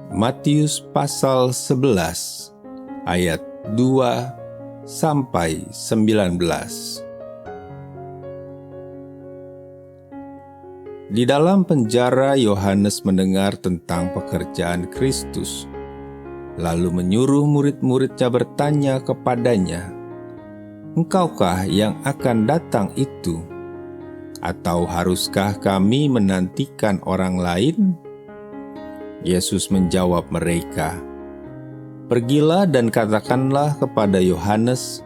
Matius pasal 11 ayat 2 sampai 19. Di dalam penjara Yohanes mendengar tentang pekerjaan Kristus, lalu menyuruh murid-muridnya bertanya kepadanya, "Engkaukah yang akan datang itu? Atau haruskah kami menantikan orang lain?" Yesus menjawab mereka, "Pergilah dan katakanlah kepada Yohanes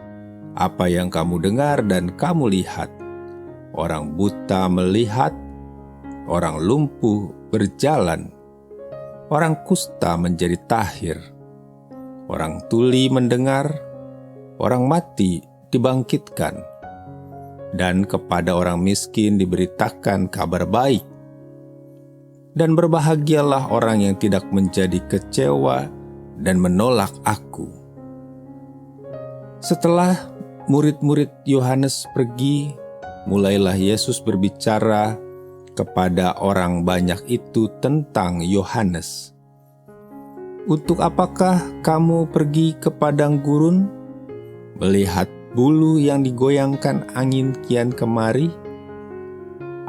apa yang kamu dengar dan kamu lihat. Orang buta melihat, orang lumpuh berjalan, orang kusta menjadi tahir, orang tuli mendengar, orang mati dibangkitkan, dan kepada orang miskin diberitakan kabar baik. Dan berbahagialah orang yang tidak menjadi kecewa dan menolak Aku." Setelah murid-murid Yohanes pergi, mulailah Yesus berbicara kepada orang banyak itu tentang Yohanes. "Untuk apakah kamu pergi ke padang gurun, melihat bulu yang digoyangkan angin kian kemari?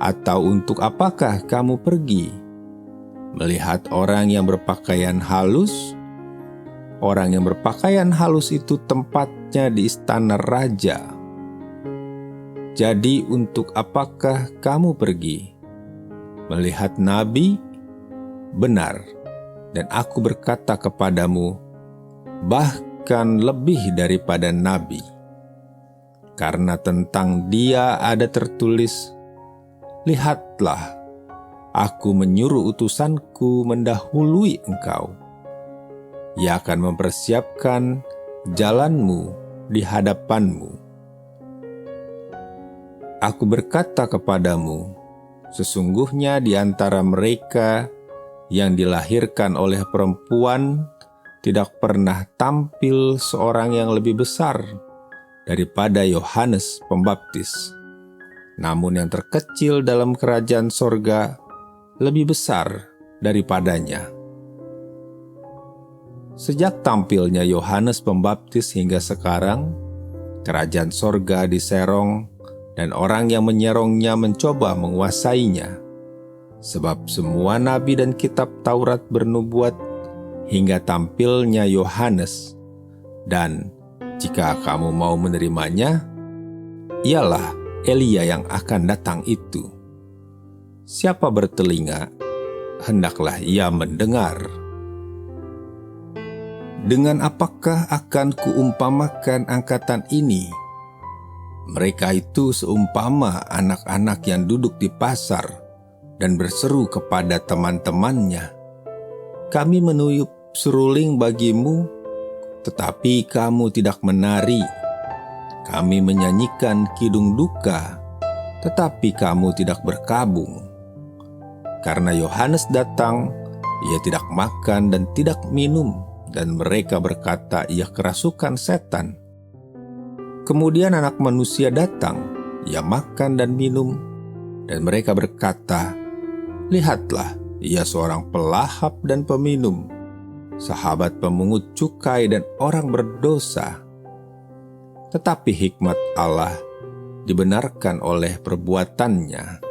Atau untuk apakah kamu pergi melihat orang yang berpakaian halus? Orang yang berpakaian halus itu tempatnya di istana raja. Jadi untuk apakah kamu pergi melihat nabi? Benar, dan Aku berkata kepadamu, bahkan lebih daripada nabi. Karena tentang dia ada tertulis, 'Lihatlah, Aku menyuruh utusanku mendahului engkau. Ia akan mempersiapkan jalanmu di hadapanmu.' Aku berkata kepadamu, sesungguhnya di antara mereka yang dilahirkan oleh perempuan tidak pernah tampil seorang yang lebih besar daripada Yohanes Pembaptis. Namun yang terkecil dalam kerajaan sorga lebih besar daripadanya. Sejak tampilnya Yohanes Pembaptis hingga sekarang, kerajaan sorga diserong dan orang yang menyerongnya mencoba menguasainya. Sebab semua nabi dan kitab Taurat bernubuat hingga tampilnya Yohanes. Dan jika kamu mau menerimanya, ialah Elia yang akan datang itu. Siapa bertelinga, hendaklah ia mendengar." Dengan apakah akan kuumpamakan angkatan ini? Mereka itu seumpama anak-anak yang duduk di pasar dan berseru kepada teman-temannya, "Kami meniup seruling bagimu, tetapi kamu tidak menari. Kami menyanyikan kidung duka, tetapi kamu tidak berkabung." Karena Yohanes datang, ia tidak makan dan tidak minum, dan mereka berkata ia kerasukan setan. Kemudian Anak Manusia datang, ia makan dan minum, dan mereka berkata, "Lihatlah, ia seorang pelahap dan peminum, sahabat pemungut cukai dan orang berdosa." Tetapi hikmat Allah dibenarkan oleh perbuatannya.